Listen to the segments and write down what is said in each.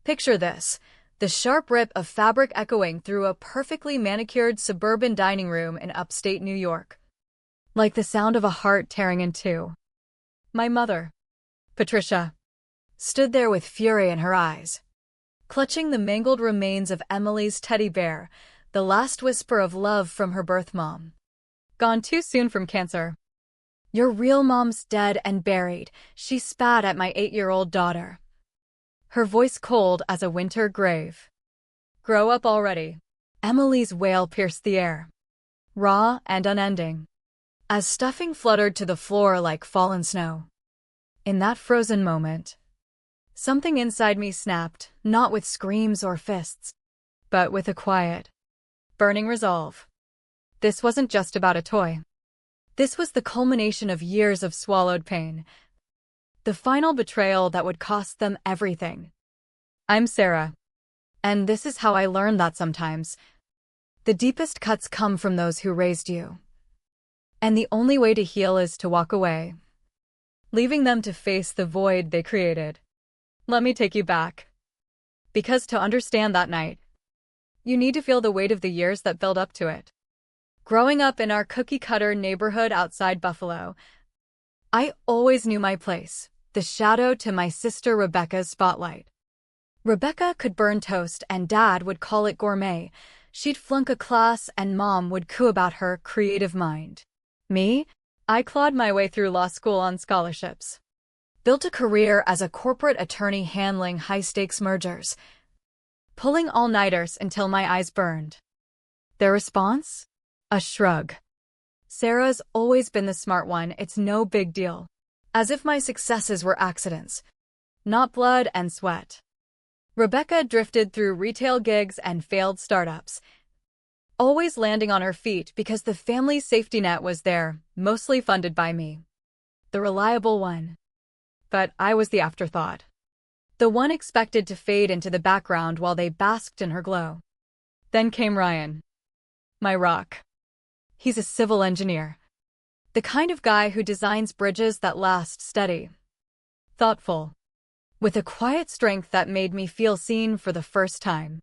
Picture this, the sharp rip of fabric echoing through a perfectly manicured suburban dining room in upstate New York. Like the sound of a heart tearing in two. My mother, Patricia, stood there with fury in her eyes, clutching the mangled remains of Emily's teddy bear, the last whisper of love from her birth mom. Gone too soon from cancer. Your real mom's dead and buried, she spat at my 8-year-old daughter, her voice cold as a winter grave. Grow up already. Emily's wail pierced the air, raw and unending, as stuffing fluttered to the floor like fallen snow. In that frozen moment, something inside me snapped, not with screams or fists, but with a quiet, burning resolve. This wasn't just about a toy. This was the culmination of years of swallowed pain. The final betrayal that would cost them everything. I'm Sarah. And this is how I learned that sometimes the deepest cuts come from those who raised you. And the only way to heal is to walk away, leaving them to face the void they created. Let me take you back. Because to understand that night, you need to feel the weight of the years that build up to it. Growing up in our cookie-cutter neighborhood outside Buffalo, I always knew my place, the shadow to my sister Rebecca's spotlight. Rebecca could burn toast and Dad would call it gourmet. She'd flunk a class and Mom would coo about her creative mind. Me? I clawed my way through law school on scholarships. Built a career as a corporate attorney handling high-stakes mergers, pulling all-nighters until my eyes burned. Their response? A shrug. Sarah's always been the smart one, it's no big deal. As if my successes were accidents, not blood and sweat. Rebecca drifted through retail gigs and failed startups, always landing on her feet because the family safety net was there, mostly funded by me. The reliable one. But I was the afterthought. The one expected to fade into the background while they basked in her glow. Then came Ryan. My rock. He's a civil engineer. The kind of guy who designs bridges that last steady. Thoughtful. With a quiet strength that made me feel seen for the first time.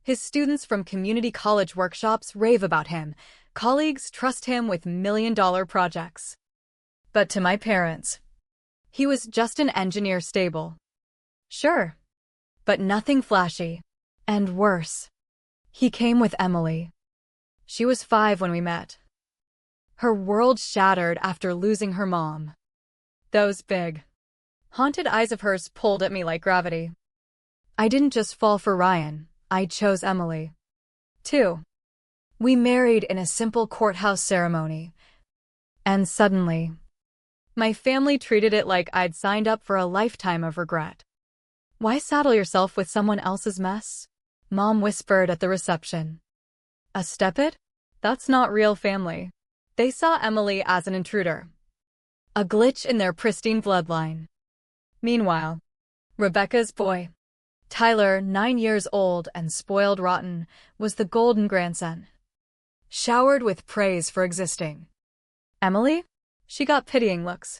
His students from community college workshops rave about him. Colleagues trust him with million-dollar projects. But to my parents, he was just an engineer stable. Sure. But nothing flashy. And worse. He came with Emily. She was 5 when we met. Her world shattered after losing her mom. Those big, haunted eyes of hers pulled at me like gravity. I didn't just fall for Ryan, I chose Emily. 2. We married in a simple courthouse ceremony. And suddenly, my family treated it like I'd signed up for a lifetime of regret. Why saddle yourself with someone else's mess? Mom whispered at the reception. A step-it? That's not real family. They saw Emily as an intruder. A glitch in their pristine bloodline. Meanwhile, Rebecca's boy, Tyler, 9 years old and spoiled rotten, was the golden grandson, showered with praise for existing. Emily? She got pitying looks.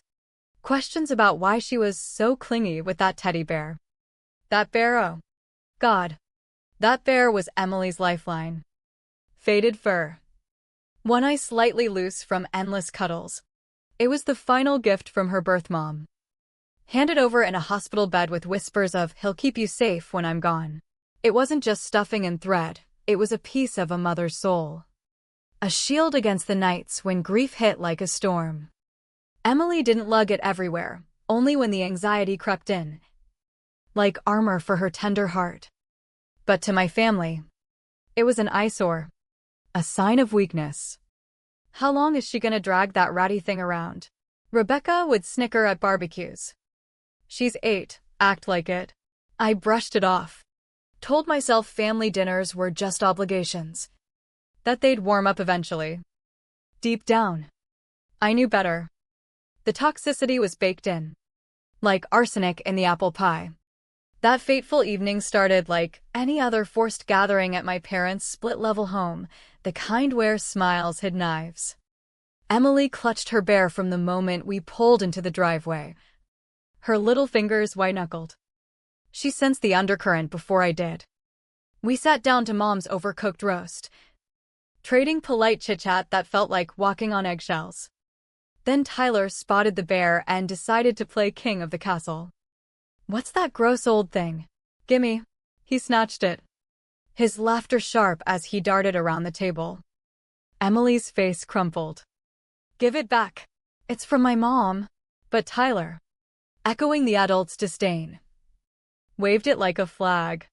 Questions about why she was so clingy with that teddy bear. That bear, oh. God. That bear was Emily's lifeline. Faded fur. One eye slightly loose from endless cuddles. It was the final gift from her birth mom. Handed over in a hospital bed with whispers of, "He'll keep you safe when I'm gone." It wasn't just stuffing and thread, it was a piece of a mother's soul. A shield against the nights when grief hit like a storm. Emily didn't lug it everywhere, only when the anxiety crept in. Like armor for her tender heart. But to my family, it was an eyesore. A sign of weakness. How long is she gonna drag that ratty thing around? Rebecca would snicker at barbecues. She's 8, act like it. I brushed it off. Told myself family dinners were just obligations. That they'd warm up eventually. Deep down, I knew better. The toxicity was baked in. Like arsenic in the apple pie. That fateful evening started like any other forced gathering at my parents' split-level home, the kind where smiles hid knives. Emily clutched her bear from the moment we pulled into the driveway. Her little fingers white-knuckled. She sensed the undercurrent before I did. We sat down to Mom's overcooked roast, trading polite chit-chat that felt like walking on eggshells. Then Tyler spotted the bear and decided to play king of the castle. "What's that gross old thing? Gimme." He snatched it, his laughter sharp as he darted around the table. Emily's face crumpled. "Give it back. It's from my mom." But Tyler, echoing the adult's disdain, waved it like a flag.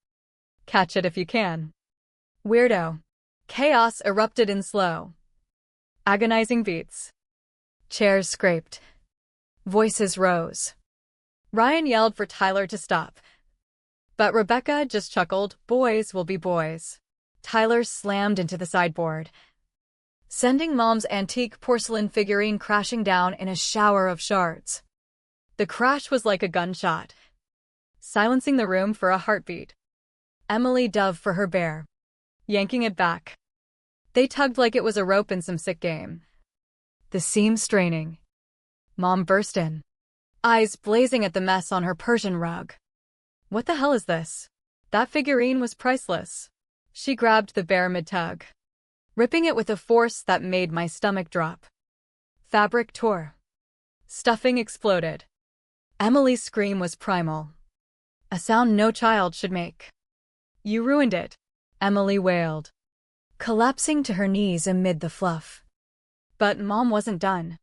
"Catch it if you can." Weirdo. Chaos erupted in slow, agonizing beats. Chairs scraped. Voices rose. Ryan yelled for Tyler to stop. But Rebecca just chuckled, "Boys will be boys." Tyler slammed into the sideboard, sending Mom's antique porcelain figurine crashing down in a shower of shards. The crash was like a gunshot, silencing the room for a heartbeat. Emily dove for her bear, yanking it back. They tugged like it was a rope in some sick game, the seam straining. Mom burst in, eyes blazing at the mess on her Persian rug. "What the hell is this?" That figurine was priceless. She grabbed the bear mid-tug, ripping it with a force that made my stomach drop. Fabric tore. Stuffing exploded. Emily's scream was primal, a sound no child should make. "You ruined it," Emily wailed, collapsing to her knees amid the fluff. But Mom wasn't done.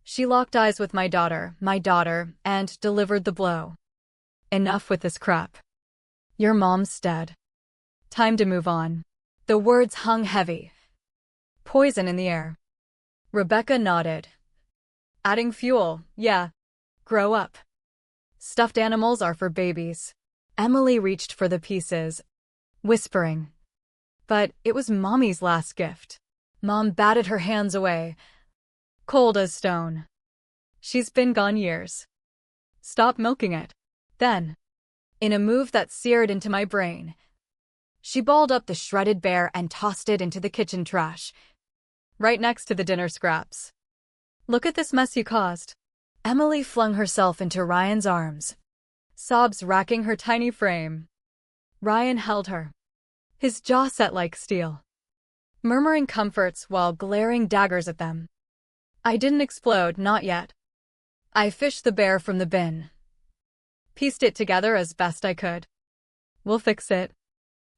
She locked eyes with my daughter, and delivered the blow. "Enough with this crap. Your mom's dead. Time to move on." The words hung heavy, poison in the air. Rebecca nodded, adding fuel. "Yeah. Grow up. Stuffed animals are for babies." Emily reached for the pieces, whispering, "But it was Mommy's last gift." Mom batted her hands away, cold as stone. "She's been gone years. Stop milking it." Then, in a move that seared into my brain, she balled up the shredded bear and tossed it into the kitchen trash, right next to the dinner scraps. "Look at this mess you caused." Emily flung herself into Ryan's arms, sobs racking her tiny frame. Ryan held her, his jaw set like steel, murmuring comforts while glaring daggers at them. I didn't explode, not yet. I fished the bear from the bin, pieced it together as best I could. "We'll fix it,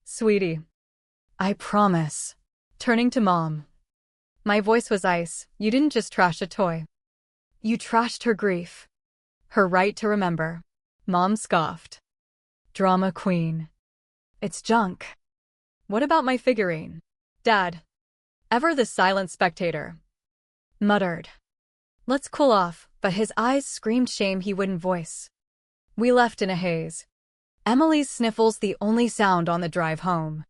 sweetie. I promise." Turning to Mom, my voice was ice. "You didn't just trash a toy. You trashed her grief, her right to remember." Mom scoffed. "Drama queen. It's junk." "What about my figurine?" Dad, ever the silent spectator, muttered, "Let's cool off," but his eyes screamed shame he wouldn't voice. We left in a haze, Emily's sniffles the only sound on the drive home.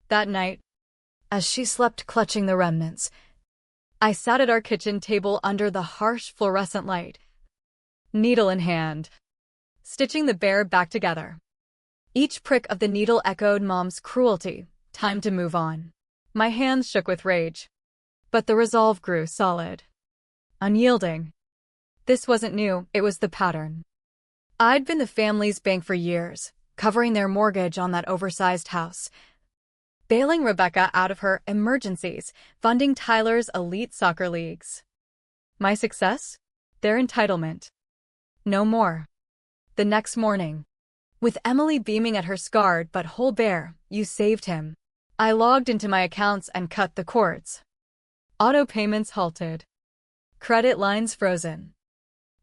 That night, as she slept clutching the remnants, I sat at our kitchen table under the harsh fluorescent light, needle in hand, stitching the bear back together. Each prick of the needle echoed Mom's cruelty. Time to move on. My hands shook with rage, but the resolve grew solid, unyielding. This wasn't new, it was the pattern. I'd been the family's bank for years, covering their mortgage on that oversized house, bailing Rebecca out of her emergencies, funding Tyler's elite soccer leagues. My success? Their entitlement. No more. The next morning, with Emily beaming at her scarred but whole bear, "You saved him." I logged into my accounts and cut the cords. Auto payments halted. Credit lines frozen.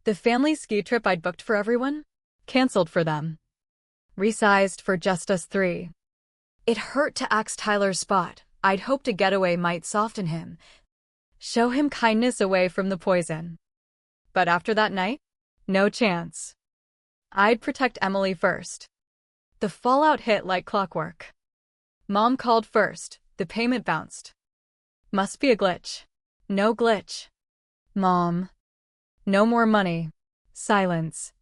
The family ski trip I'd booked for everyone? Cancelled for them. Resized for just us three. It hurt to axe Tyler's spot. I'd hoped a getaway might soften him, show him kindness away from the poison. But after that night, no chance. I'd protect Emily first. The fallout hit like clockwork. Mom called first. The payment bounced. Must be a glitch. No glitch. Mom. No more money. Silence.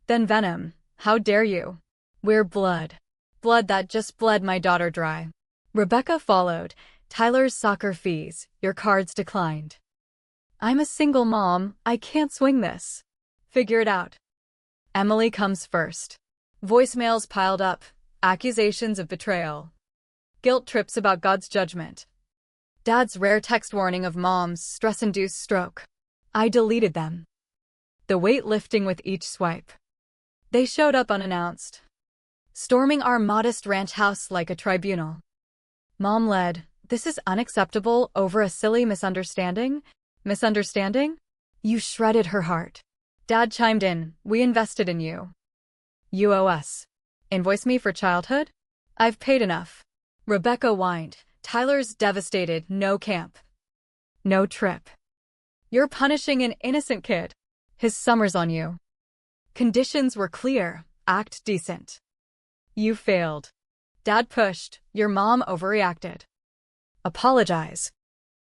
Then venom. How dare you? We're blood. Blood that just bled my daughter dry. Rebecca followed. Tyler's soccer fees. Your cards declined. I'm a single mom. I can't swing this. Figure it out. Emily comes first. Voicemails piled up, accusations of betrayal, guilt trips about God's judgment. Dad's rare text warning of Mom's stress-induced stroke. I deleted them, the weight lifting with each swipe. They showed up unannounced, storming our modest ranch house like a tribunal. Mom led, "This is unacceptable," over a silly misunderstanding. Misunderstanding? You shredded her heart. Dad chimed in, "We invested in you. You owe us. Invoice me for childhood? I've paid enough." Rebecca whined, "Tyler's devastated, no camp. No trip. You're punishing an innocent kid. His summer's on you." Conditions were clear, act decent. You failed. Dad pushed, your mom overreacted. Apologize.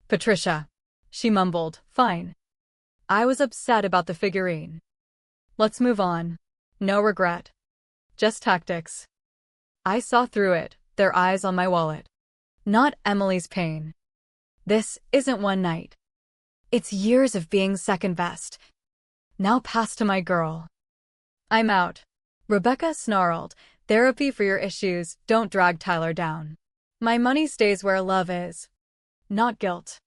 Patricia. She mumbled, "Fine." I was upset about the figurine. Let's move on. No regret. Just tactics. I saw through it, their eyes on my wallet. Not Emily's pain. This isn't one night. It's years of being second best. Now pass to my girl. I'm out. Rebecca snarled, "Therapy for your issues, don't drag Tyler down. My money stays where love is. Not guilt."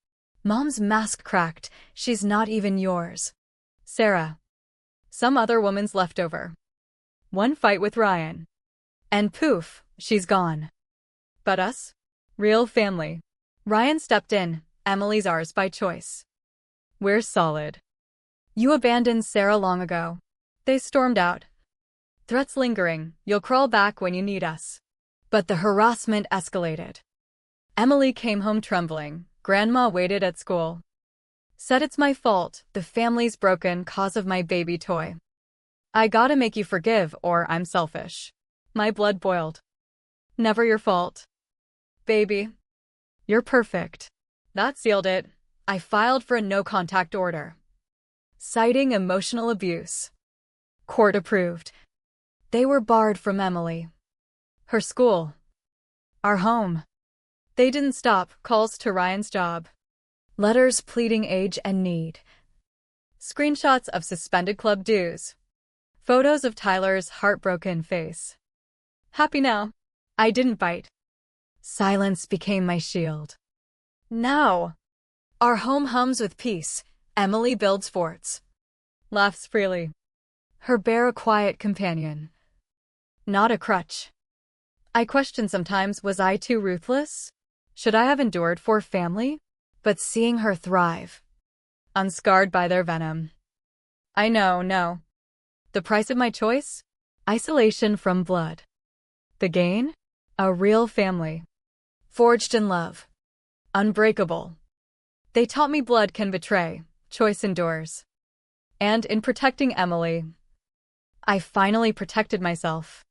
Mom's mask cracked, "She's not even yours. Sarah. Some other woman's leftover. One fight with Ryan. And poof, she's gone. But us? Real family." Ryan stepped in, "Emily's ours by choice. We're solid. You abandoned Sarah long ago." They stormed out. Threats lingering, "You'll crawl back when you need us." But the harassment escalated. Emily came home trembling. Grandma waited at school. Said it's my fault, the family's broken cause of my baby toy. I gotta make you forgive or I'm selfish. My blood boiled. Never your fault. Baby. You're perfect. That sealed it. I filed for a no-contact order, citing emotional abuse. Court approved. They were barred from Emily, her school, our home. They didn't stop, calls to Ryan's job, letters pleading age and need, screenshots of suspended club dues, photos of Tyler's heartbroken face. Happy now. I didn't bite. Silence became my shield. Now, our home hums with peace. Emily builds forts, laughs freely. Her bear a quiet companion, not a crutch. I question sometimes, was I too ruthless? Should I have endured for family? But seeing her thrive, unscarred by their venom. I know, no. The price of my choice? Isolation from blood. The gain? A real family. Forged in love. Unbreakable. They taught me blood can betray, choice endures. And in protecting Emily, I finally protected myself.